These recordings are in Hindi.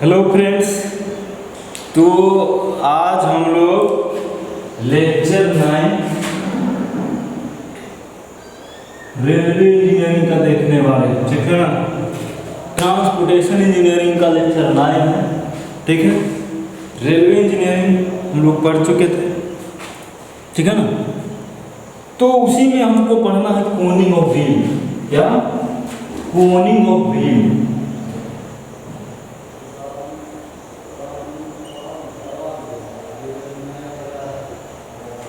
Hello friends. तो आज हम लोग लेक्चर 9 रेलवे इंजीनियरिंग का देखने वाले हैं, ठीक है ना। ट्रांसपोर्टेशन इंजीनियरिंग का लेक्चर 9 है, ठीक है। रेलवे इंजीनियरिंग हम लोग पढ़ चुके थे, ठीक है ना। तो उसी में हमको पढ़ना है कोनिंग ऑफ व्हील। क्या? Koenig of wheel.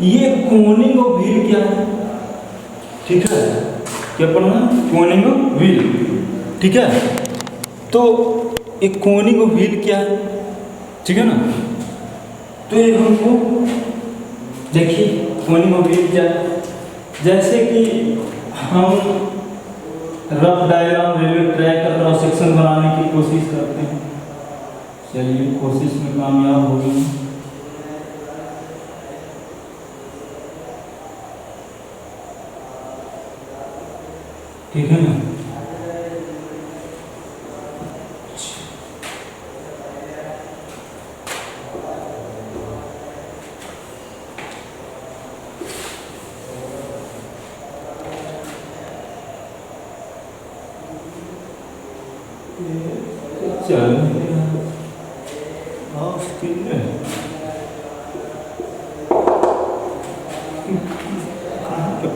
ये कोनिंग ऑफ व्हील क्या है? ठीक है, क्या पढ़ना? कोनिंग ऑफ व्हील, ठीक है। तो एक कोनिंग ऑफ व्हील क्या है, ठीक है ना। तो ये हमको देखिए कोनिंग ऑफ व्हील क्या है। जैसे कि हम रफ डायग्राम रेलवे ट्रैक का क्रॉस सेक्शन बनाने की कोशिश करते हैं। चलिए कोशिश में कामयाब हो गए, ठीक है ना। चल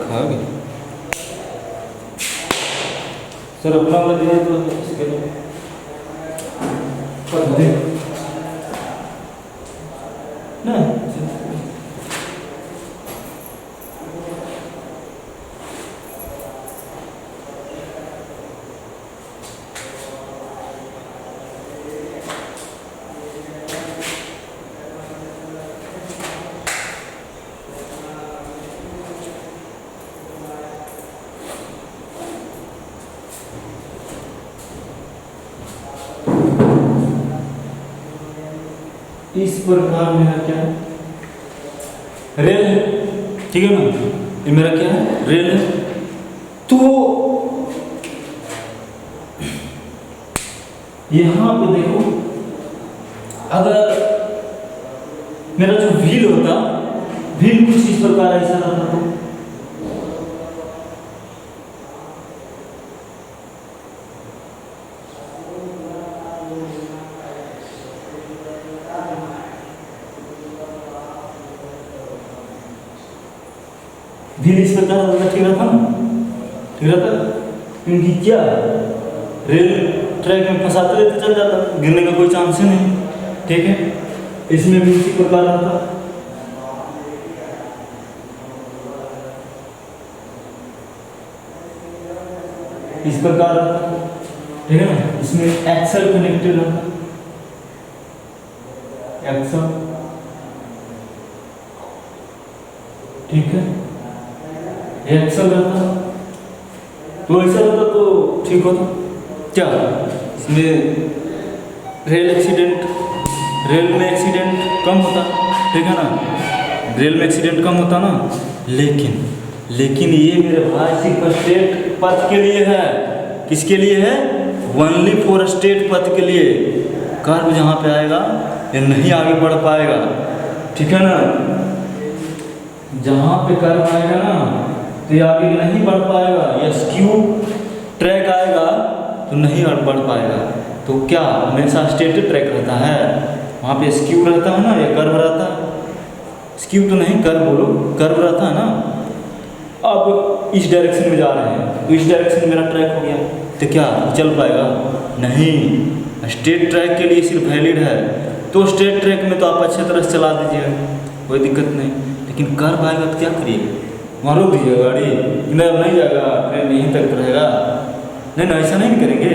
खा गए सर अपना वाला दिया तो इसके लिए ना। इस प्रकार मेरा क्या है, रेल है, ठीक है ना। ये मेरा क्या है, रेल है। तो यहां पे देखो, अगर मेरा जो व्हील होता, व्हील कुछ इस प्रकार ऐसा रहता तो व्हील इस प्रकार रहता, ठीक रहता ना, ठीक रहता। क्योंकि क्या रेल ट्रैक में फंसाते रहते चल जाता, गिरने का कोई चांस ही नहीं, ठीक है। इसमें भी इसी प्रकार रहता, इस प्रकार रहता, ठीक है ना। इसमें एक्सल कनेक्टेड रहता, एक्सल, ठीक है। एक्सल रहता तो ऐसा रहता तो ठीक होता। क्या इसमें रेल में एक्सीडेंट कम होता, ठीक है ना। रेल में एक्सीडेंट कम होता ना। लेकिन ये मेरे भाई सिर्फ स्टेट पथ के लिए है। किसके लिए है? ओनली फॉर स्टेट पथ के लिए। कर्व जहाँ पे आएगा ये नहीं आगे बढ़ पाएगा, ठीक है ना। जहाँ पे कर्व आएगा ना तो ये आगे नहीं बढ़ पाएगा, या स्क्यू ट्रैक आएगा तो नहीं बढ़ पाएगा। तो क्या हमेशा स्ट्रेट ट्रैक रहता है, वहाँ पे स्क्यू रहता है ना, या कर्व रहता है। स्क्यू तो नहीं, कर्व बोलो, कर्व रहता है ना। अब इस डायरेक्शन में जा रहे हैं तो इस डायरेक्शन में मेरा ट्रैक हो गया, तो क्या चल पाएगा? नहीं। स्ट्रेट ट्रैक के लिए सिर्फ वैलिड है, तो स्ट्रेट ट्रैक में तो आप अच्छे तरह से चला दीजिएगा, कोई दिक्कत नहीं। लेकिन कर्व आएगा तो क्या करिएगा? वहाँ रोक दीजिएगा गाड़ी, नहीं अब नहीं जाएगा, ट्रेन यहीं तक रहेगा। नहीं ना, ऐसा नहीं करेंगे।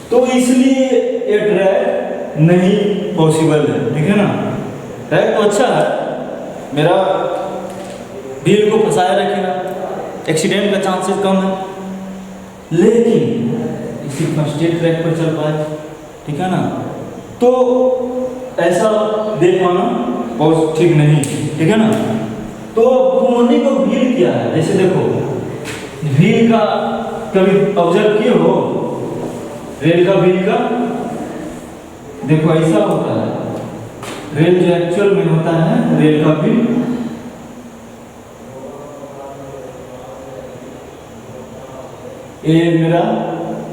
तो इसलिए ये ट्रैक नहीं पॉसिबल है, ठीक है ना। ट्रैक तो अच्छा है, मेरा व्हील को फंसाए रखेगा, एक्सीडेंट का चांसेस कम है, लेकिन इसी स्ट्रेट ट्रैक पर चल पाए, ठीक है ना। तो ऐसा देख पाना बहुत ठीक नहीं, ठीक है ना। तो कोनिंग ऑफ व्हील क्या है? जैसे देखो व्हील का कभी ऑब्जर्व किए हो, रेल का व्हील का देखो ऐसा होता है, रेल जो एक्चुअल में होता है रेल का फील्ड, ये मेरा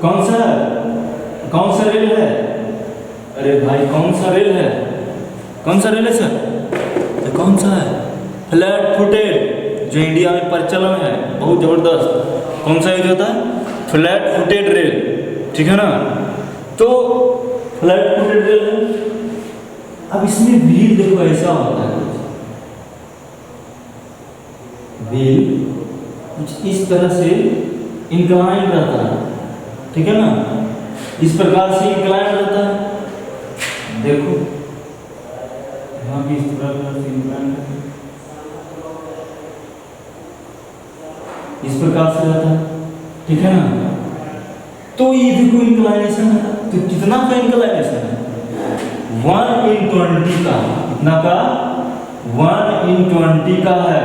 कौन सा रेल है? अरे भाई कौन सा रेल है? कौन सा रेल है सर? तो कौन सा है? फ्लैट फुटेड, जो इंडिया में प्रचलन है बहुत जबरदस्त। कौन सा यूज होता है? फ्लैट फुटेड रेल, ठीक है ना। तो फ्लैट फुटेड रेल है। अब इसमें व्हील देखो ऐसा होता है, व्हील कुछ इस तरह से इंक्लाइन रहता है, ठीक है ना, इस प्रकार से इंक्लाइन रहता है। देखो यहाँ भी इस तरह से इंक्लाइन रहता है, इस प्रकार से रहता है, ठीक है ना। तो ये देखो इंक्लाइनेशन है, तो कितना का इंक्लाइनेशन है? 1/20 का, कितना का? 1/20 का है,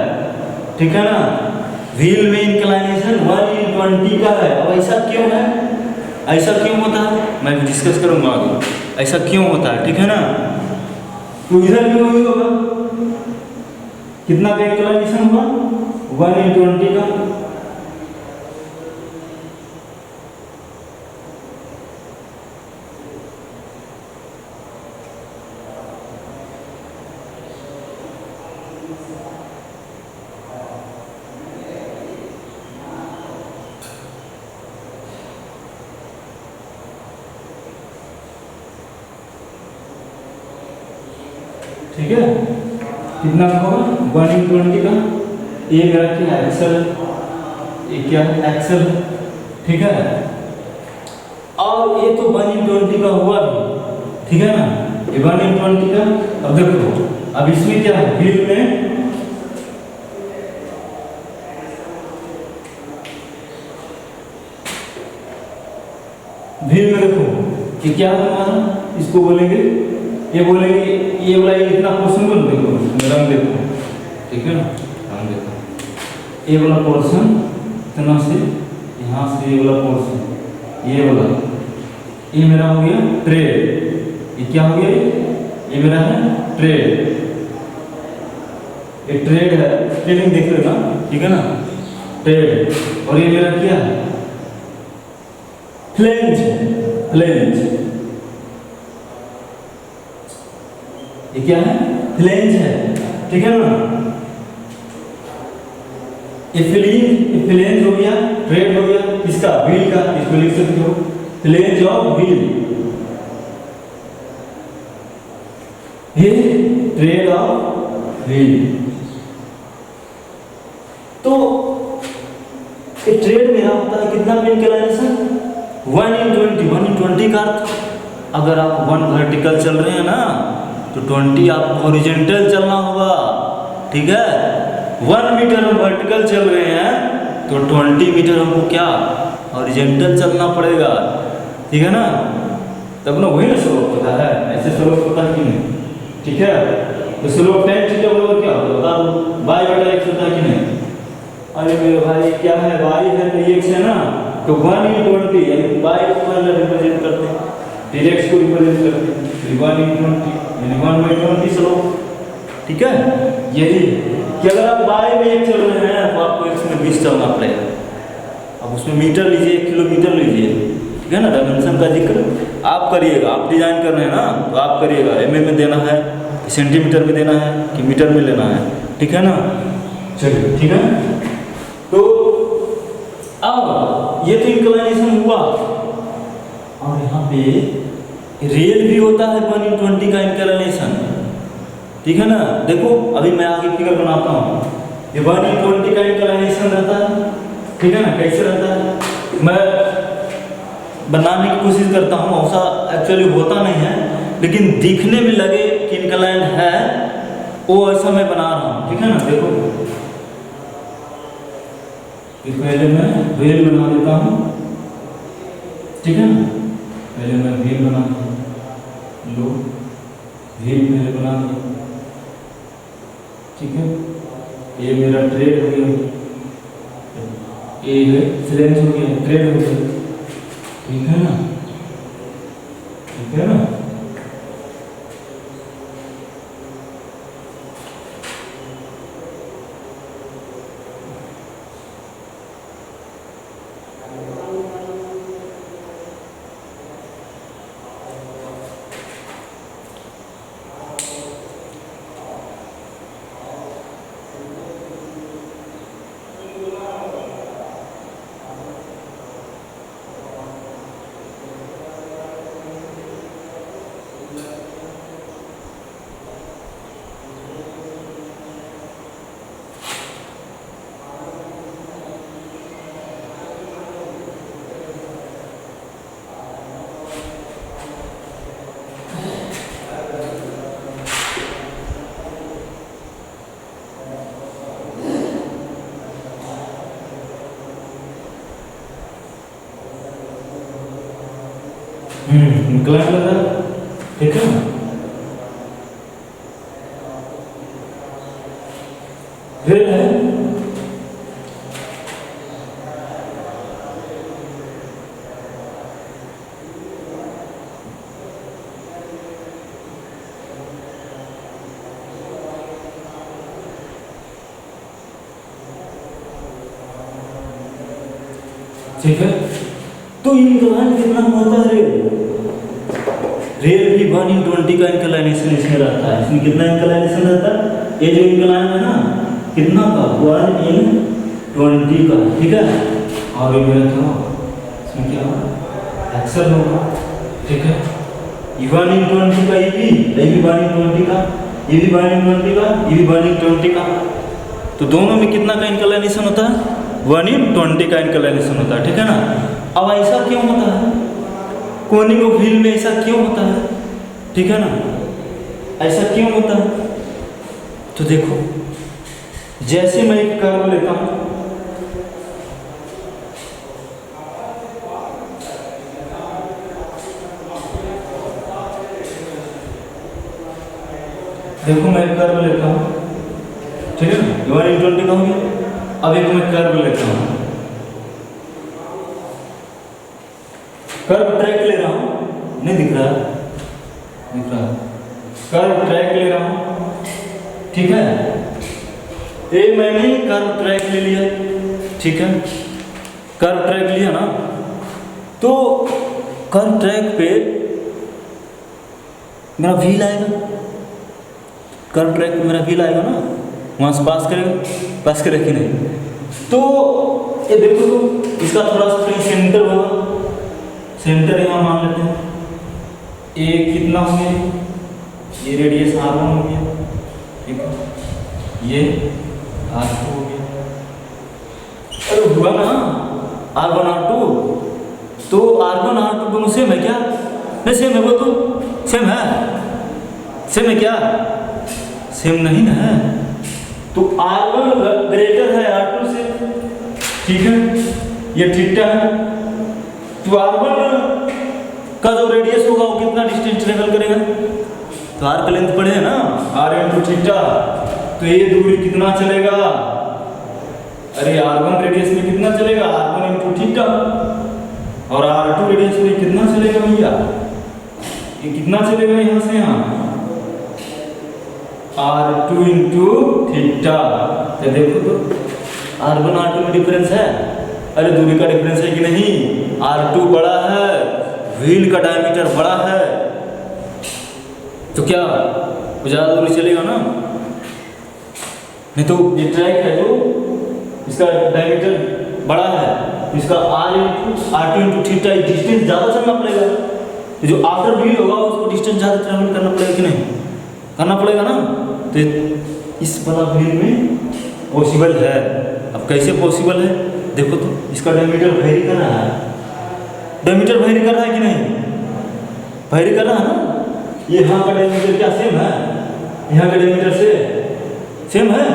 ठीक है ना। व्हील में इंक्लाइनेशन 1/20 का है। अब ऐसा क्यों है? ऐसा क्यों होता है मैं डिस्कस करूंगा आगे, ऐसा क्यों होता है, ठीक है ना। तो इधर भी वही होगा, कितना का इंक्लाइनेशन हुआ? 1/20 का। ठीक है, कितना का होगा? 1/20 का। ये मेरा क्या है? एक्सल, ये क्या है? एक्सल, ठीक है। और ये तो 1/20 का हुआ भी, ठीक है ना, ये 1/20 का। अब देखो, अब इसमें क्या है? व्हील में देखो कि क्या है हमारा, इसको बोलेंगे, ये बोलेंगे, ये वाला इतना पोर्शन बोल देखो, रंग देखो, ठीक है ना, रंग देखो, ये वाला पोर्शन इतना से यहाँ से, ये वाला पोर्शन, ये वाला, ये मेरा हो गया ट्रेड। ये क्या हो गया? ये मेरा है ट्रेड, ये ट्रेड है, ट्रेडिंग देख रहे ना, ठीक है ना, ट्रेड। और ये मेरा क्या है? फ्लेंज, फ्लेंज, ये क्या है? फ्लेंज है, ठीक है ना। ये फ्लेंज हो गया, ट्रेड हो गया, इसका व्हील का, इसको लिख सकते हो फ्लेंज ऑफ व्हील, ये ट्रेड ऑफ व्हील। तो ये ट्रेड मेरा होता है कितना पे इंक्लाइनेशन? 1/20। 1/20 का अर्थ, अगर आप 1 वर्टिकल चल रहे हैं ना, तो 20 आपको हॉरिजॉन्टल चलना होगा, ठीक है। 1 मीटर हम वर्टिकल चल रहे हैं, तो 20 मीटर हमको क्या? हॉरिजॉन्टल चलना पड़ेगा, ठीक है ना। तब ना वही ना स्लोप होता है, ऐसे स्लोप होता है कि नहीं, ठीक है। तो स्लोप tan थीटा बराबर क्या होता है बता दो? y/x होता है कि नहीं? अरे मेरे भाई क्या है? y है तो x है ना, तो 1/20 यानी y को रिप्रेजेंट करते हैं, फिर x को रिप्रेजेंट करते हैं, फिर 1/20 यानी 1/20 स्लोप, ठीक है। यही कि अगर आप y में 1 चल रहे हैं तो आपको x में 20 चलना पड़ेगा। अब उसमें मीटर लीजिए, किलोमीटर लीजिए, ठीक है ना। डायमेंशन का जिक्र आप करिएगा, आप डिजाइन कर रहे हैं ना, तो आप करिएगा mm में देना है, सेंटीमीटर में देना है कि मीटर में लेना है, ठीक है ना। चलिए, ठीक है। तो अब ये तो इंक्लाइनेशन हुआ, और यहाँ पे रेल भी होता है 1/20 का इंक्लाइनेशन, ठीक है ना। देखो अभी मैं आगे फिगर बनाता हूँ, ये 1/20 का इंक्लाइनेशन रहता है, ठीक है ना। कैसे रहता है मैं बनाने की कोशिश करता हूँ, ऐसा एक्चुअली होता नहीं है, लेकिन दिखने में लगे कि इंक्लाइन है, वो ऐसा मैं बना रहा हूँ, ठीक है ना। देखो पहले मैं व्हील बना देता हूँ, ठीक है ना। पहले मैं व्हील बना लो, व्हील पहले बना दो, ठीक है। ये मेरा ट्रेड हो गया, ये फ्लेंज हो गया, ट्रेड हो गया, ठीक है ना, ठीक है ना। इंक्लाइन लग रहा है, ठीक है ना। रेल है, ठीक है। तो इंक्लाइन कितना होता है रेल भी 1/20 का इंक्लाइनेशन इसमें रहता है। इसमें कितना इंक्लाइनेशन रहता है? ये जो इंक्लाइन है ना, कितना का 1/20 का, ठीक है। और ये मेरा क्या होगा, इसमें क्या होगा, एक्सल होगा, ठीक है। 1/20 का, ये भी 1/20 का, ये भी 1/20 का, ये भी 1/20 का। तो दोनों में कितना का इंक्लाइनेशन होता है? 1/20 का इंक्लाइनेशन होता है, ठीक है ना। अब ऐसा क्यों होता है, कोनिक व्हील में ऐसा क्यों होता है, ठीक है ना, ऐसा क्यों होता है? तो देखो, जैसे मैं एक कर्व लेता हूं, देखो मैं एक कर्व लेता हूं, ठीक है ना, 1/20 का हो गया। अब एक मैं कर्व लेता हूं, कर्व ट्रैक ले रहा हूं, नहीं दिख रहा, दिख रहा, कर्व ट्रैक ले रहा हूं, ठीक है। ये मैंने कर्व ट्रैक ले लिया, ठीक है, कर्व ट्रैक लिया ना। तो कर्व ट्रैक पे मेरा व्हील आएगा, कर्व ट्रैक पे मेरा व्हील आएगा ना, वहां से पास करेगा, पास करे कि नहीं। तो ये देखो, तो इसका थोड़ा सा कहीं सेंटर होगा, सेंटर यहाँ मान लेते हैं। ये कितना हो गया, ये रेडियस R1 हो गया, ठीक है, ये R2 हो गया। अरे हुआ ना R1 R2, तो R1 R2 दोनों सेम है क्या? नहीं सेम है, वो तो सेम है, सेम है क्या? सेम नहीं ना है। तो R1 ग्रेटर है R2 से, ठीक है, ये थीटा है। तो R1 का जो रेडियस होगा वो कितना डिस्टेंस ट्रेवल करेगा? तो R का लेंथ पढ़े ना, R इंटू थीटा। तो ये दूरी कितना चलेगा? अरे R1 रेडियस में कितना चलेगा? R1 into theta. और R2 रेडियस में कितना चलेगा भैया? ये कितना चलेगा यहाँ से यहाँ? R2 into theta. तो देखो तो R1 R2 में डिफरेंस है, अरे दूरी का डिफरेंस है कि नहीं? R2 बड़ा है, व्हील का डायमीटर बड़ा है, तो क्या वो ज़्यादा दूरी चलेगा ना? नहीं तो ये ट्रैक है जो इसका डायमीटर बड़ा है, इसका R2 इंटू थीटा डिस्टेंस ज़्यादा चलना पड़ेगा। तो जो आफ्टर व्हील होगा उसको डिस्टेंस ज़्यादा ट्रैवल करना पड़ेगा कि नहीं? करना पड़ेगा ना। तो इस वाला व्हील में पॉसिबल है। अब कैसे पॉसिबल है? देखो तो इसका डायमीटर वेरी कर रहा है, डायमीटर वेरी कर रहा है कि नहीं? वेरी कर रहा है ना। ये यहाँ का डायमीटर क्या सेम है? यहाँ का डायमीटर से सेम है?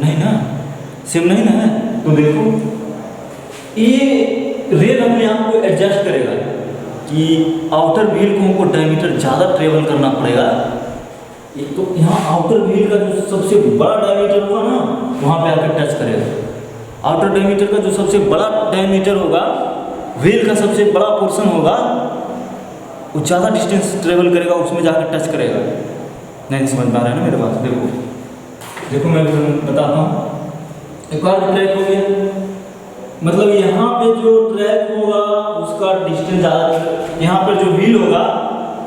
नहीं ना, सेम नहीं ना है। तो देखो ये रेल अपने आप को एडजस्ट करेगा कि आउटर व्हील को हमको डायमीटर ज़्यादा ट्रेवल करना पड़ेगा। एक तो यहाँ आउटर व्हील का जो सबसे बड़ा डायमीटर होगा ना, वहाँ पे आकर टच करेगा। आउटर डायमीटर का जो सबसे बड़ा डायमीटर होगा, व्हील का सबसे बड़ा पोर्शन होगा, वो ज़्यादा डिस्टेंस ट्रेवल करेगा, उसमें जाकर टच करेगा। नहीं समझ में आ रहा है ना मेरे पास? देखो मैं बताता हूँ। एक और ट्रैक हो गया, मतलब यहाँ पे जो ट्रैक होगा उसका डिस्टेंस ज़्यादा, यहाँ पर जो व्हील होगा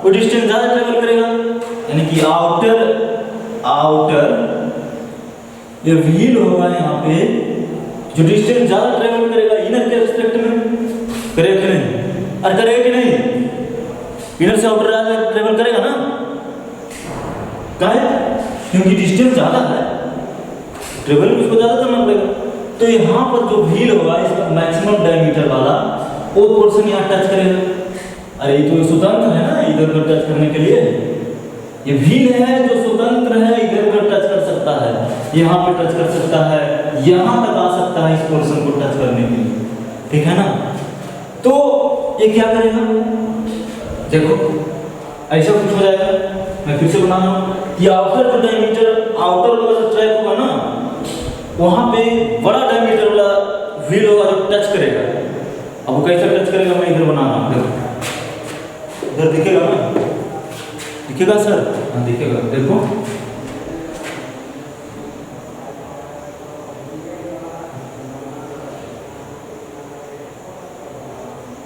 वो डिस्टेंस ज़्यादा ट्रेवल करेगा, यानी कि आउटर ये व्हील होगा यहाँ पे जो डिस्टेंस ज़्यादा ट्रेवल करेगा इनर के रिस्पेक्ट में, करेगा कि नहीं? और करेगा कि नहीं? इनर से आउटर ज़्यादा ट्रेवल करेगा ना, काहे? क्योंकि डिस्टेंस ज़्यादा है, ट्रेवल उसको ज़्यादा करना पड़ेगा। तो यहाँ पर जो व्हील होगा इसका मैक्सिमम डायमीटर वाला वो पोर्शन यहाँ टच करेगा। अरे ये तो स्वतंत्र है ना इधर उधर टच करने के लिए, ये व्हील है जो स्वतंत्र है, इधर उधर टच कर सकता है, यहाँ पे टच कर सकता है, यहाँ तक आ सकता है इस पोर्शन को टच करने के लिए, ठीक है ना। तो ये क्या करेगा? देखो ऐसा कुछ हो जाएगा। मैं फिर से बना रहा हूँ कि आउटर जो डायमीटर आउटर वाला जो ट्रैक होगा ना, वहाँ पे बड़ा डायमीटर वाला व्हील होगा जो टच करेगा। अब वो कैसे टच करेगा, मैं इधर बना रहा हूँ, देखो इधर दिखेगा ना, दिखेगा सर? हाँ दिखेगा। देखो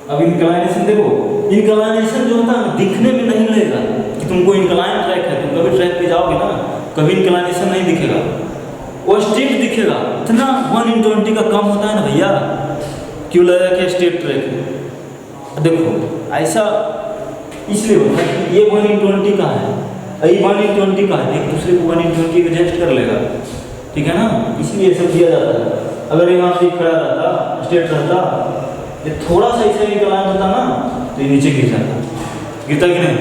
अब इंक्लाइनेशन देखो, इंक्लाइनेशन जो होता है दिखने में नहीं लगेगा कि तुमको इंक्लाइन ट्रैक है। तुम कभी ट्रैक पे जाओगे ना, कभी इंक्लाइनेशन नहीं दिखेगा, वो स्ट्रेट दिखेगा। इतना 1/20 का कम होता है ना भैया, क्यों लगेगा कि स्ट्रेट ट्रैक है? देखो ऐसा इसलिए होता है कि ये 1/20 का है, ये 1/20 का है, एक दूसरे को 1/20 एडजस्ट कर लेगा, ठीक है ना? इसलिए सब किया जाता है। अगर यहाँ से खड़ा रहता, स्ट्रेट रहता, ये थोड़ा सा इसे इंक्लाइन होता ना, तो ये नीचे गिर जाता। गिरता कि नहीं?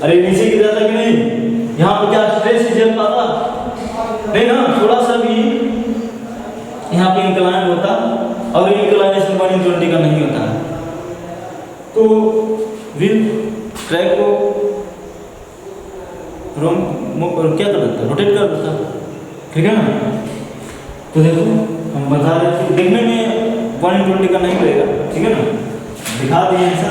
अरे नीचे गिर जाता कि नहीं? यहाँ पे क्या स्ट्रेस झेल पाता? नहीं ना, थोड़ा सा भी यहाँ पे इंक्लाइन होता, और इंक्लाइनेशन 1/20 का नहीं होता है, तो व्हील ट्रैक को क्या कर देता, रोटेट कर देता, ठीक है ना? तो देखो हम बता रहे थे देखने में 1/20 का नहीं लगेगा, ठीक है ना? दिखा दिए ऐसा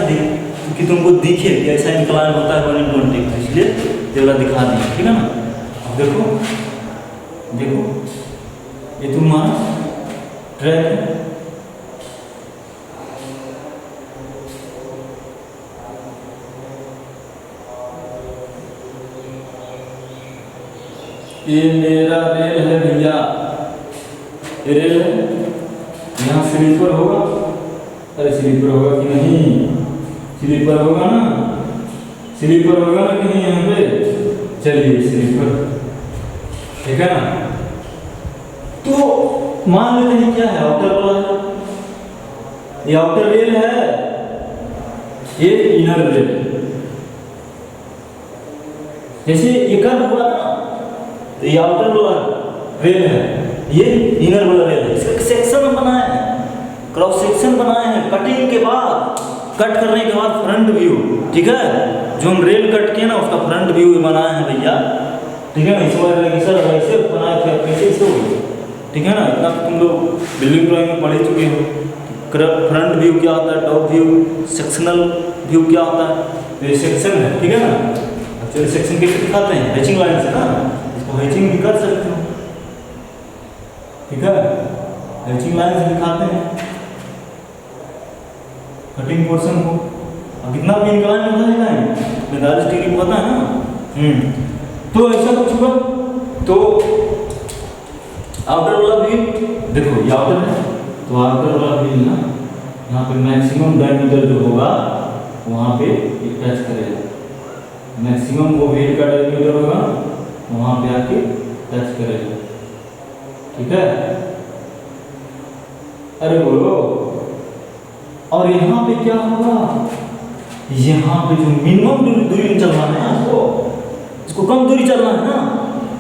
कि तुमको दिखे कि ऐसा इंक्लाइन होता है 1/20 का, इसलिए ये वाला दिखा दिए, ठीक है ना? अब देखो देखो ये तुम्हारा ट्रैक है, ये मेरा रेल है भैया, ये रेल है। यहाँ स्लीपर होगा, अरे स्लीपर होगा कि नहीं? स्लीपर होगा ना, स्लीपर होगा ना कि नहीं यहाँ पे? चलिए स्लीपर, ठीक है ना? तो मान लेते हैं क्या है, आउटर वाला है, ये आउटर रेल है, ये इनर रेल। जैसे ये कर्व हुआ ना, तो ये आउटर वाला रेल है, ये इनर वाला रेल है। इसका सेक्शन बनाए हैं, क्रॉस सेक्शन बनाए हैं, कटिंग के बाद, कट करने के बाद फ्रंट व्यू, ठीक है? जो हम रेल कट किए ना उसका फ्रंट व्यू बनाए हैं भैया, ठीक है ना? इस बार सर ऐसे बनाए थे, कैसे इसे हो, ठीक है ना? इतना तो तुम लोग बिल्डिंग ड्राइंग में पढ़ चुके हो। फ्रंट व्यू क्या होता है, टॉप व्यू, सेक्शनल व्यू क्या होता है, तो ये सेक्शन है, ठीक है ना? एक्चुअली सेक्शन कैसे दिखाते हैं, हैचिंग लाइन से ना, इसको हैचिंग भी कर सकते हो, ठीक है? हैचिंग लाइन से दिखाते हैं कटिंग पोर्शन को। अब कितना भी इंक्लाइन होता है लाइन 45 डिग्री होता है ना। तो ऐसा कुछ हुआ, तो आउटर वाला व्हील देखो, ये आउटर है, तो आउटर वाला व्हील ना यहाँ पे मैक्सिमम डायमीटर जो होगा वहाँ पे टच करेगा, मैक्सिमम वो व्हील का डायमीटर होगा वहाँ पे आके टच करेगा, ठीक है? अरे बोलो। और यहाँ पे क्या होगा, यहाँ पे जो मिनिमम दूरी में चलना है ना, इसको कम दूरी चलना है ना,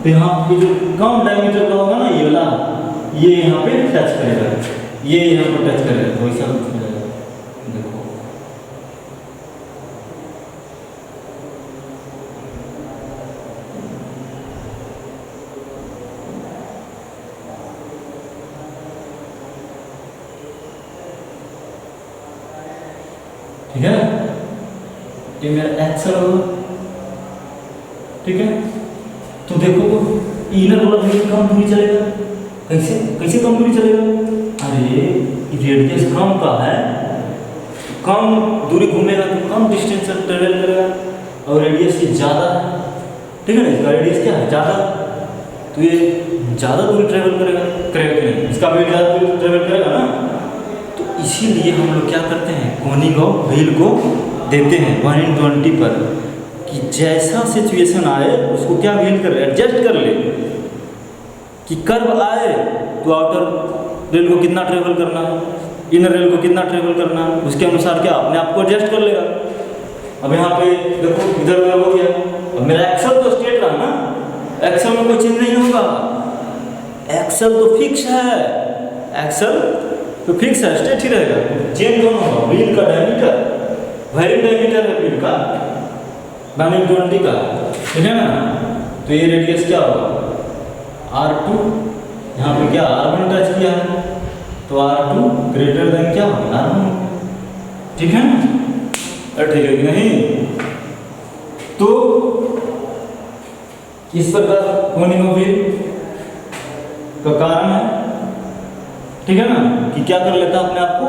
तो यहाँ पे जो कम डायमीटर का होगा ना, ये वाला, ये यहाँ पे टच करेगा, ये यहाँ पे टच करेगा, तो ऐसा कुछ हो जाएगा। देखो ठीक है, ये मेरा एक्सल होगा, ठीक है? तो देखो इनर वाला व्हील कम दूरी चलेगा, कैसे कैसे कम दूरी चलेगा? अरे रेडियस कम का है, कम दूरी घूमेगा तो कम डिस्टेंस ट्रेवल करेगा, और रेडियस ये ज़्यादा है, ठीक है ना? इसका रेडियस क्या है, ज़्यादा, तो ये ज़्यादा दूरी ट्रेवल करेगा कि नहीं? इसका वेट ज़्यादा दूरी ट्रेवल करेगा ना, तो इसीलिए हम लोग क्या करते हैं, कोनिंग ऑफ व्हील को देते हैं 1/20 पर, कि जैसा सिचुएशन आए उसको क्या व्हील कर ले, एडजस्ट कर ले, कि कर्व आए तो आउटर रेल को कितना ट्रेवल करना है, इनर रेल को कितना ट्रेवल करना है, उसके अनुसार क्या अपने आप को एडजस्ट कर लेगा। अब यहाँ पे देखो इधर उधर हो गया, अब मेरा एक्सल तो स्ट्रेट रहा ना, एक्सल में कोई चेंज नहीं होगा, एक्सल तो फिक्स है, एक्सल तो फिक्स है, स्ट्रेट ही रहेगा, चेंज दोनों होगा व्हील का डायमीटर वेरी डायमीटर है पिन का, डायमीटर 20 का, ठीक है ना। तो ये रेडियस क्या होगा R2, यहाँ पे क्या R1 टच किया है, तो R2 ग्रेटर देन क्या होगा R1, ठीक है ना। ठीक है कि नहीं। तो इस प्रकार कोनिंग ऑफ व्हील का कारण है, ठीक है ना, कि क्या कर लेता है अपने आप को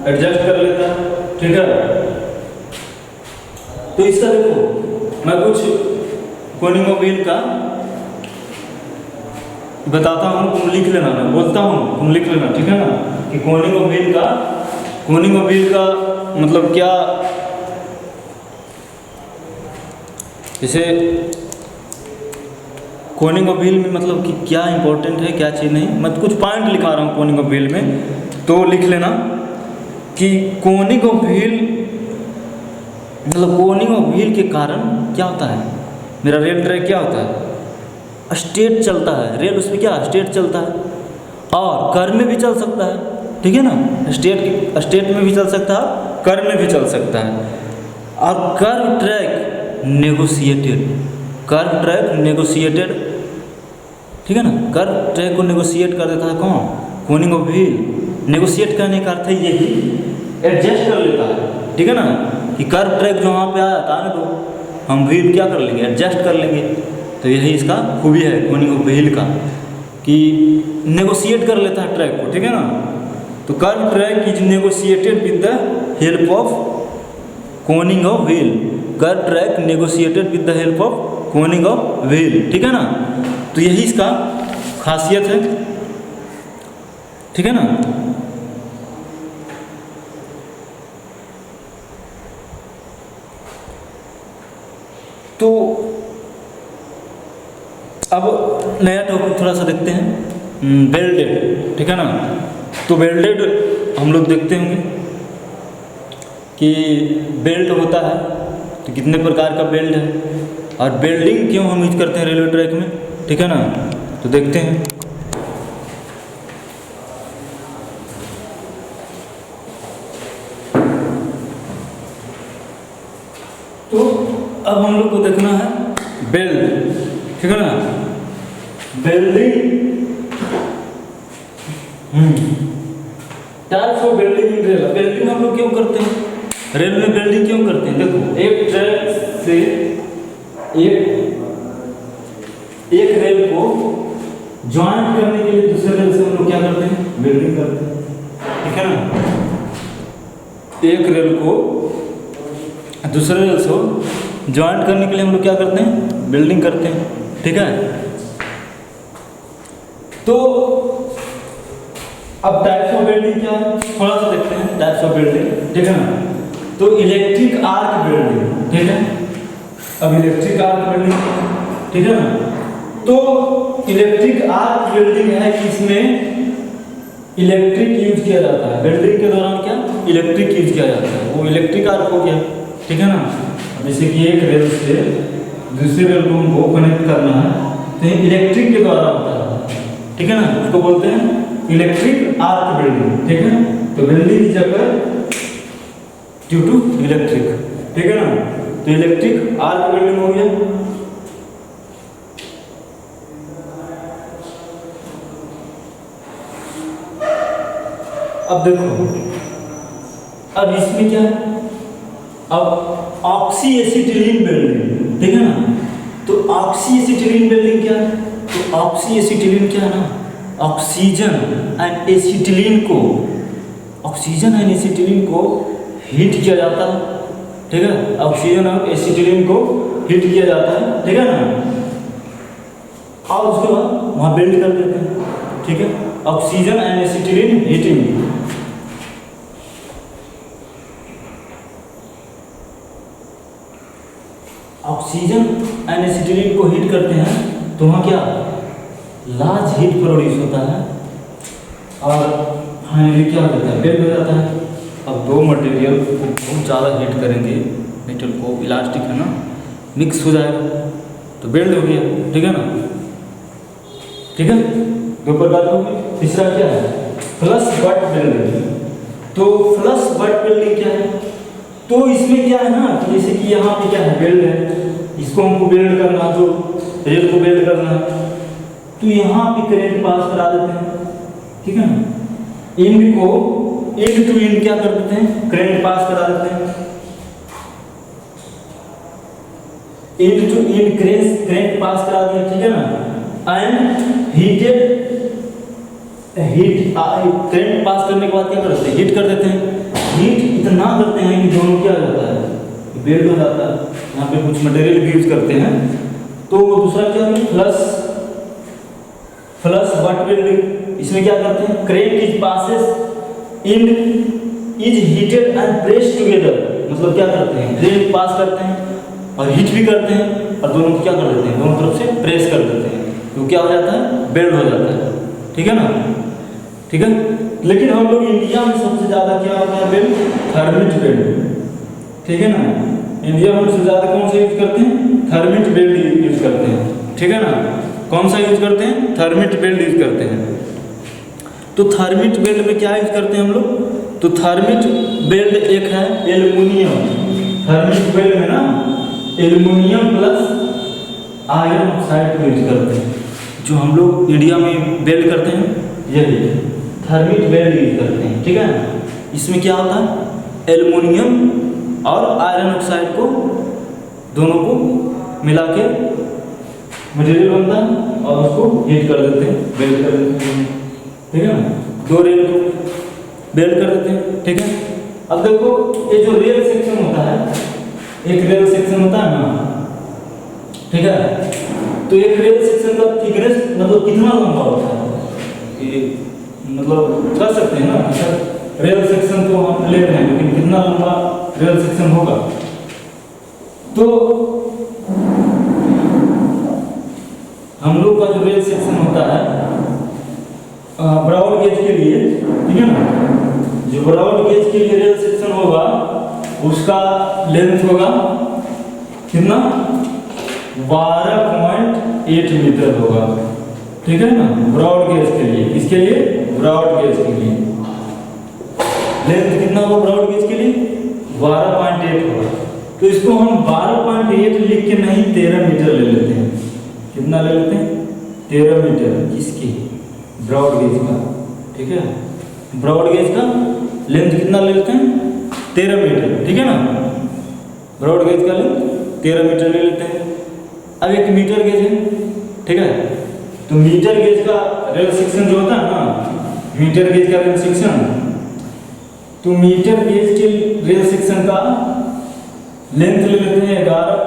एडजस्ट कर लेता है, ठीक है। तो इसका देखो मैं कुछ कोनिंग ऑफ व्हील का बताता हूँ, तुम लिख लेना, मैं बोलता हूँ तुम लिख लेना, ठीक है ना, कि कोनिंग ऑफ व्हील का मतलब क्या। जैसे कोनिंग ऑफ व्हील में मतलब कि क्या इंपॉर्टेंट है क्या चीज़ नहीं, मैं कुछ पॉइंट लिखा रहा हूँ कोनिंग ऑफ व्हील में, तो लिख लेना कि कोनिंग ऑफ व्हील मतलब कोनिंग ऑफ व्हील के कारण क्या होता है, मेरा रेल ट्रैक क्या होता है स्ट्रेट चलता है, रेल उसमें क्या स्ट्रेट चलता है, और कर्व में भी चल सकता है, ठीक है ना, स्ट्रेट में भी चल सकता है, कर्व में भी चल सकता है। और कर्व ट्रैक नेगोशिएटेड, ठीक है ना, कर्व ट्रैक को नेगोशिएट कर देता है कौन, कोनिंग ऑफ व्हील। नेगोशिएट करने का अर्थ ये ही एडजस्ट कर लेता है, ठीक है ना, कि कर्व ट्रैक जो वहाँ पे आ जाता है ना, तो हम व्हील क्या कर लेंगे एडजस्ट कर लेंगे। तो यही इसका खूबी है कोनिंग ऑफ व्हील का, कि नेगोशिएट कर लेता है ट्रैक को, ठीक है ना। तो curve track is negotiated with the help of Koenig of wheel, curve track negotiated with the help of Koenig of wheel, ठीक है ना। तो यही इसका खासियत है, ठीक है ना। तो अब नया टॉपिक थोड़ा सा देखते हैं, वेल्डेड, ठीक है ना। तो वेल्डेड हम लोग देखते होंगे कि बेल्ट होता है, तो कितने प्रकार का बेल्ट है, और बेल्डिंग क्यों हम यूज करते हैं रेलवे ट्रैक में, ठीक है ना। तो देखते हैं, तो अब हम लोग को देखना है बेल्ट, ठीक है ना। Welding types of welding in rail. Welding हम लोग क्यों करते हैं, रेल में बेल्डिंग क्यों करते हैं, देखो एक ट्रैक से एक रेल को ज्वाइंट करने के लिए दूसरे रेल से हम लोग क्या करते हैं बेल्डिंग करते हैं, ठीक है ना। एक रेल को दूसरे रेल से ज्वाइंट करने के लिए हम लोग क्या करते हैं बेल्डिंग करते हैं, ठीक है। तो अब टाइप्स ऑफ बेल्डिंग क्या है थोड़ा सा देखते हैं, टाइप्स ऑफ बेल्डिंग, ठीक है ना। तो इलेक्ट्रिक आर्क बेल्डिंग, ठीक है। अब इलेक्ट्रिक आर्क बेल्डिंग, ठीक है ना। तो इलेक्ट्रिक आर्क बेल्डिंग है कि इसमें इलेक्ट्रिक यूज किया जाता है, बेल्डिंग के दौरान क्या इलेक्ट्रिक यूज किया जाता है, वो इलेक्ट्रिक आर्क हो गया, ठीक है ना। जैसे कि एक रेल से दूसरे रेल को हमको कनेक्ट करना है, तो इलेक्ट्रिक के द्वारा होता है, ठीक है ना। उसको बोलते हैं इलेक्ट्रिक आर्क बेल्डिंग, ठीक है। तो welding is occur due to electric, ठीक है ना। तो इलेक्ट्रिक आर्क बेल्डिंग हो गया। अब देखो, अब इसमें क्या है, अब ऑक्सी एसिटिलीन बेल्डिंग, ठीक है ना। तो ऑक्सी एसिटिलीन बेल्डिंग क्या है, तो ऑक्सी एसिटिलीन क्या है ना, ऑक्सीजन एंड एसिटिलीन को हीट किया जाता है, ठीक है। ऑक्सीजन और एसिटिलीन को हीट किया जाता है, ठीक है ना, और उसके बाद वहाँ बेल्ड कर देते हैं, ठीक है। Oxygen and acetylene heating, oxygen and acetylene को हीट करते हैं तो वहाँ क्या लार्ज हीट प्रोड्यूस होता है, और फाइनली क्या होता है बेल्ड हो जाता है। अब दो मटेरियल को बहुत ज़्यादा हीट करेंगे, मेटल को इलास्टिक है ना, मिक्स हो जाएगा तो बेल्ड हो गया, ठीक है ना, ठीक है। दो प्रकार का। तीसरा क्या है फ्लश बट बेल्डिंग। तो फ्लश बट बेल्डिंग क्या है, तो इसमें क्या है ना, कि जैसे कि यहाँ पे क्या है, बेल्ट है, इसको हमको बेल्ट करना, जो रेल को बेल्ट करना है, तो यहाँ पे करंट पास करा देते हैं, ठीक है ना। इंड को इंड टू इंड क्या कर देते हैं, करंट पास करा देते हैं, इंड टू इंड करंट पास करा दिया, ठीक है ना। एंड हीटेड हीट करंट पास करने के बाद क्या करते हैं, हीट कर देते हैं। हीट इतना करते हैं कि दोनों क्या हो जाता है, बेल्ट हो जाता है। यहाँ पे कुछ मटेरियल भी यूज करते हैं। तो दूसरा क्या है, फ्लश बट वेल्डिंग, इसमें क्या करते हैं, current is passes end is heated and pressed together, मतलब क्या करते हैं, करंट पास करते हैं और हीट भी करते हैं, और दोनों को क्या कर देते हैं, दोनों तरफ से प्रेस कर देते हैं, तो क्या हो जाता है, बेल्ट हो जाता है, ठीक है ना, ठीक है। लेकिन हम लोग इंडिया में सबसे ज्यादा क्या होता है, बेल्ट, थर्मिट बेल्ट, ठीक है ना। इंडिया में सबसे ज्यादा कौन सा यूज करते हैं, थर्मिट बेल्ट यूज करते हैं, ठीक है ना। कौन सा यूज करते हैं, थर्मिट बेल्ट यूज करते हैं। तो थर्मिट बेल्ट में क्या यूज करते हैं हम लोग, तो थर्मिट बेल्ट एक है एल्युमिनियम, थर्मिट बेल्ट में ना एल्युमिनियम प्लस आयरन ऑक्साइड को यूज करते हैं। जो हम लोग इंडिया में बेल्ट करते हैं यही थर्मिट बेल्ट यूज करते हैं, ठीक है ना। इसमें क्या होता है, एल्युमिनियम और आयरन ऑक्साइड को दोनों को मिला के मटेरियल बनता है और उसको हीट कर देते हैं, बेल्ट कर देते हैं, ठीक है ना। दो रेल को बेल्ट कर देते हैं, ठीक है। अब देखो ये जो रेल सेक्शन होता है, एक रेल सेक्शन होता है ना, ठीक है। तो एक रेल सेक्शन का थिकनेस मतलब कितना लंबा होता है, ये मतलब कर सकते हैं ना। रेल सेक्शन तो हम ले रहे हैं, लेकिन कितना लंबा रेल सेक्शन होगा, तो हम लोग का जो रेल सेक्शन होता है ब्रॉड गेज के लिए, ठीक है ना, जो ब्रॉड गेज के लिए रेल सेक्शन होगा उसका लेंथ होगा कितना, 12.8 मीटर होगा, ठीक है ना। ब्रॉड गेज के लिए, इसके लिए ब्रॉड गेज के लिए लेंथ कितना होगा, ब्रॉड गेज के लिए 12.8 होगा। तो इसको हम 12.8 लिख के नहीं 13 मीटर ले लेते हैं। कितना ले लेते हैं, 13 मीटर, किसकी, ब्रॉड गेज का, ठीक है। ब्रॉड गेज का लेंथ कितना ले लेते हैं, 13 मीटर, ठीक है ना। ब्रॉड गेज का लेंथ 13 मीटर ले लेते हैं। अब एक मीटर गेज है, ठीक है। तो मीटर गेज का रेल सेक्शन जो होता है ना, मीटर गेज का रेल सेक्शन, तो मीटर गेज के रेल सेक्शन का लेंथ ले लेते हैं 11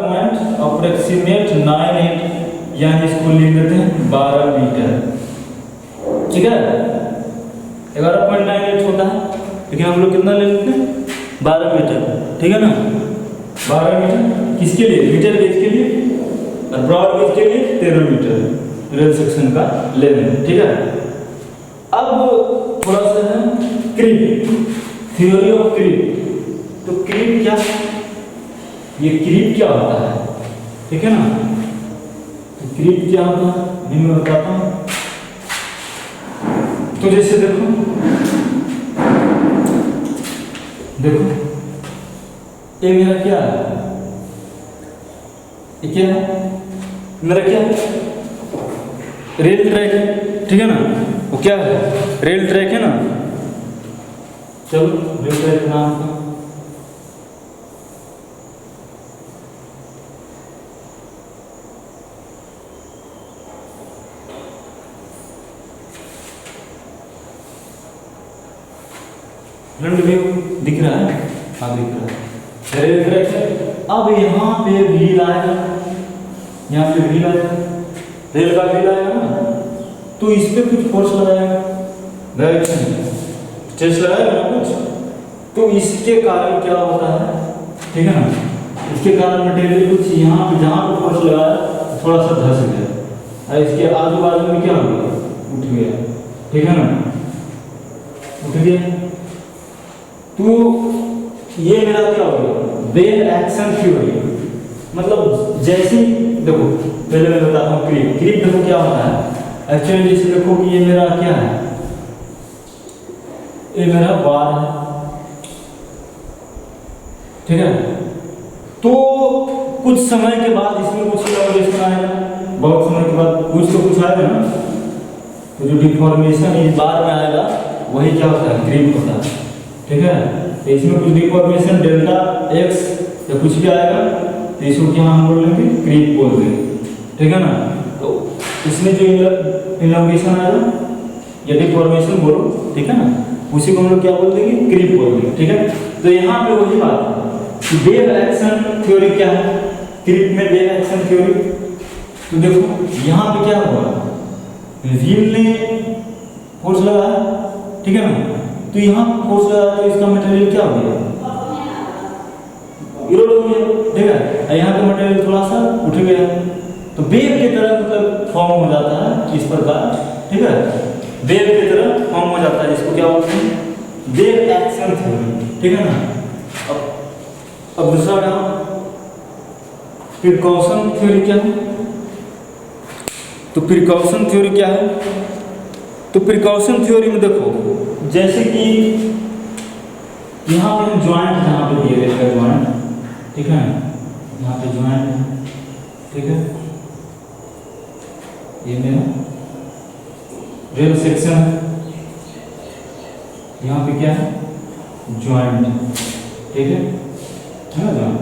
अप्रोक्सीमेट 98, यानी इसको लिख देते हैं 12 मीटर, ठीक है। 11.98 होता है, लेकिन हम लोग कितना ले लेते हैं, 12 मीटर, ठीक है ना। 12 मीटर किसके लिए, मीटर गेज के लिए, और ब्रॉड गेज के लिए 13 मीटर रेल सेक्शन का लेंथ, ठीक है। अब थोड़ा सा है क्रीप, थ्योरी ऑफ क्रीप। तो क्रीप क्या, ये क्रीप क्या होता है, ठीक है ना। तो क्रीप क्या होता है मैं बताता हूँ। तो जैसे देखो ये मेरा क्या है, ये क्या है, मेरा क्या है, रेल ट्रैक है, ठीक है ना। वो क्या है, रेल ट्रैक है ना। चलो रेल ट्रैक नाम का फ्रंट व्यू दिख रहा है, हाँ दिख रहा है, रेल ट्रैक है। अब यहाँ पे व्हील आएगा, यहाँ पे व्हील आएगा, रेल का व्हील आएगा ना, तो इस पे कुछ फोर्स लगाएगा, डायरेक्शन स्ट्रेस लगाएगा ना कुछ, तो इसके कारण क्या होता है, ठीक है ना। इसके कारण मटेरियल कुछ यहाँ पे जहाँ पे फोर्स लगाया थोड़ा सा धंस गया, और इसके आजू बाजू में क्या हो गया, उठ गया, ठीक है ना, उठ गया। तो ये मेरा क्या हो गया, बेल एक्शन थ्योरी। मतलब जैसे देखो, पहले मैं बताता हूँ क्रीप। क्रीप देखो क्या होता है, एक्चुअली जैसे देखो कि ये मेरा क्या है, ये मेरा बार है, ठीक है। तो कुछ समय के बाद इसमें कुछ इलॉन्गेशन आएगा, बहुत समय के बाद कुछ तो कुछ आएगा ना, तो जो डिफॉर्मेशन इस बार में आएगा वही क्या होता है, क्रीप होता है। ठीक है, तो इसमें कुछ डिफॉर्मेशन डेल्टा एक्स या कुछ भी आएगा तो इसको क्या हम बोल लेंगे, क्रीप बोल देंगे। ठीक है ना, तो इसमें जो इलॉन्गेशन आएगा या डिफॉर्मेशन बोलो, ठीक है ना, उसी को हम लोग क्या बोल देंगे, क्रीप बोल देंगे। ठीक है, तो यहाँ पे वही बात है कि वेव एक्शन थ्योरी क्या है, क्रीप में वेव एक्शन थ्योरी। तो देखो यहाँ पे क्या हुआ, व्हील ने फोर्स लगाया, ठीक है ना, तो यहाँ फोर्स लगाया तो इसका मटेरियल क्या हो गया, इरोड हो गया। ठीक है, यहाँ का मटेरियल थोड़ा सा उठ गया, तो वेव की तरह मतलब फॉर्म हो जाता है इस प्रकार। ठीक है, वेव की तरह फॉर्म हो जाता है, इसको क्या बोलते हैं, वेव एक्शन थ्योरी। ठीक है ना, अब दूसरा नाम प्रिकॉशन थ्योरी क्या है। तो प्रिकॉशन थ्योरी क्या है, तो प्रिकॉशन थ्योरी में देखो जैसे कि यहाँ पे ज्वाइंट जहाँ पे दिए गए ज्वाइंट, ठीक है, यहाँ पे ज्वाइंट है, ठीक है, ये मेरा रेल सेक्शन है, यहाँ पे क्या है, ज्वाइंट, ठीक है ना ज्वाइंट।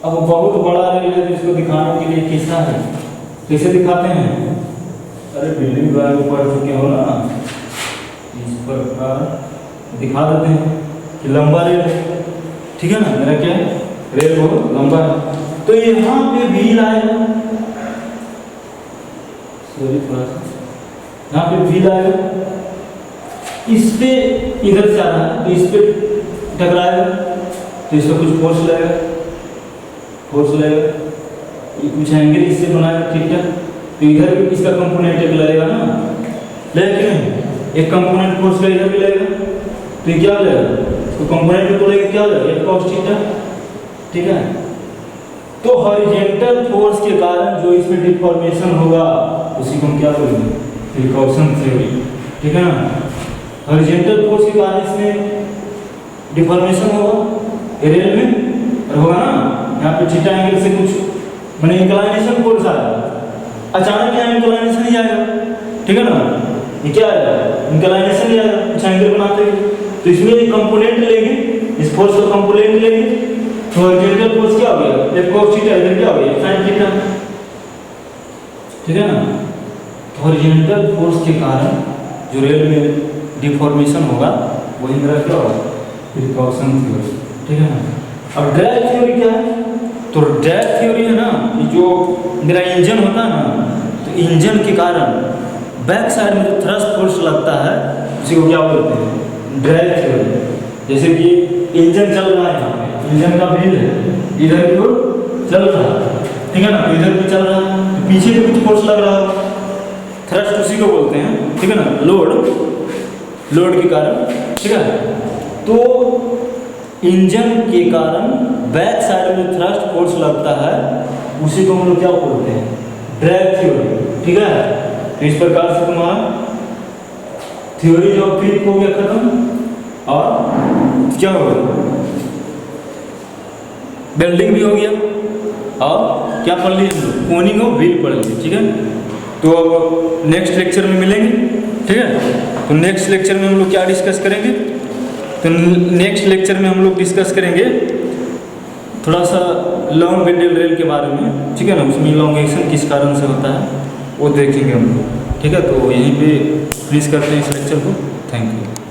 अब बहुत बड़ा रेल है, जिसको दिखाने के लिए कैसा है, कैसे दिखाते हैं, अरे बिल्डिंग द्वारा पढ़ चुके हो ना, इस प्रकार दिखा देते हैं कि लंबा रेल है। ठीक है ना, मेरा क्या है, रेल बहुत लंबा है, तो यहाँ पे व्हील आएगा, सॉरी थोड़ा सा, यहाँ पे व्हील आएगा, इस पे इधर से आ रहा है तो इस पे टकराएगा, तो इसका कुछ फोर्स लगेगा, कुछ एंगल इससे बनाएगा, ठीक है, तो इधर भी इसका कंपोनेंट एक लगेगा ना, लगेगा कि नहीं, एक कंपोनेंट फोर्स का इधर भी लगेगा, तो ये क्या हो जाएगा, तो कंपोनेंट को तोड़ेगा क्या हो जाएगा, एक कॉस थीटा। ठीक है, तो हॉरिजॉन्टल फोर्स के कारण जो इसमें डिफॉर्मेशन होगा उसी को हम क्या बोलेंगे, प्रिकॉशन थ्योरी। ठीक है ना, हॉरिजॉन्टल फोर्स के कारण इसमें डिफॉर्मेशन होगा रेल में, और होगा ना, यहाँ पे थीटा एंगल से कुछ मैंने इंक्लाइनेशन फोर्स आया, अचानक यहाँ इंक्लाइनेशन ही आएगा। ठीक है ना, ये क्या आएगा, इंक्लाइनेशन ही आएगा, कुछ एंगल बनाते हैं, तो इसमें एक कंपोनेंट लेंगे, इस फोर्स का कंपोनेंट लेंगे, तो हॉरिजॉन्टल फोर्स क्या हो गया, एक cos थीटा, इधर क्या हो गया, sin थीटा। ठीक है ना, तो हॉरिजॉन्टल फोर्स के कारण जो रेल में डिफॉर्मेशन होगा वही मेरा क्या होगा, प्रिकॉशन थ्योरी। ठीक है ना, अब ड्रैग थ्योरी क्या है, तो ड्रैग थ्योरी है ना, ये जो मेरा इंजन होता है ना, तो इंजन के कारण बैक साइड में जो थ्रस्ट फोर्स लगता है उसी को क्या बोलते हैं, ड्रैग थ्योरी। जैसे कि इंजन चल रहा है, यहाँ पे इंजन का व्हील है, इधर की ओर चल रहा है, ठीक है ना, तो इधर भी चल रहा है, तो पीछे भी कुछ फोर्स लग रहा है, थ्रस्ट उसी को बोलते हैं। ठीक है ना, लोड के कारण। ठीक है, तो इंजन के कारण बैक साइड में थ्रस्ट फोर्स लगता है, उसी को हम लोग क्या बोलते हैं, ड्रैग थ्योरी। ठीक है, तो इस प्रकार से तुम्हारा थ्योरी ऑफ क्रीप हो गया खत्म, और क्या हो गया, वेल्डिंग भी हो गया, और क्या पढ़ लिए, कोनिंग ऑफ व्हील पढ़ लिए। ठीक है, तो अब नेक्स्ट लेक्चर में मिलेंगे। ठीक है, तो नेक्स्ट लेक्चर में हम लोग क्या डिस्कस करेंगे, तो नेक्स्ट लेक्चर में हम लोग डिस्कस करेंगे थोड़ा सा लॉन्ग विंडल रेल के बारे में। ठीक है ना, उसमें इलॉन्गेशन किस कारण से होता है वो देखेंगे हम लोग। ठीक है, तो यहीं पे फिनिश करते हैं इस लेक्चर को। Thank you.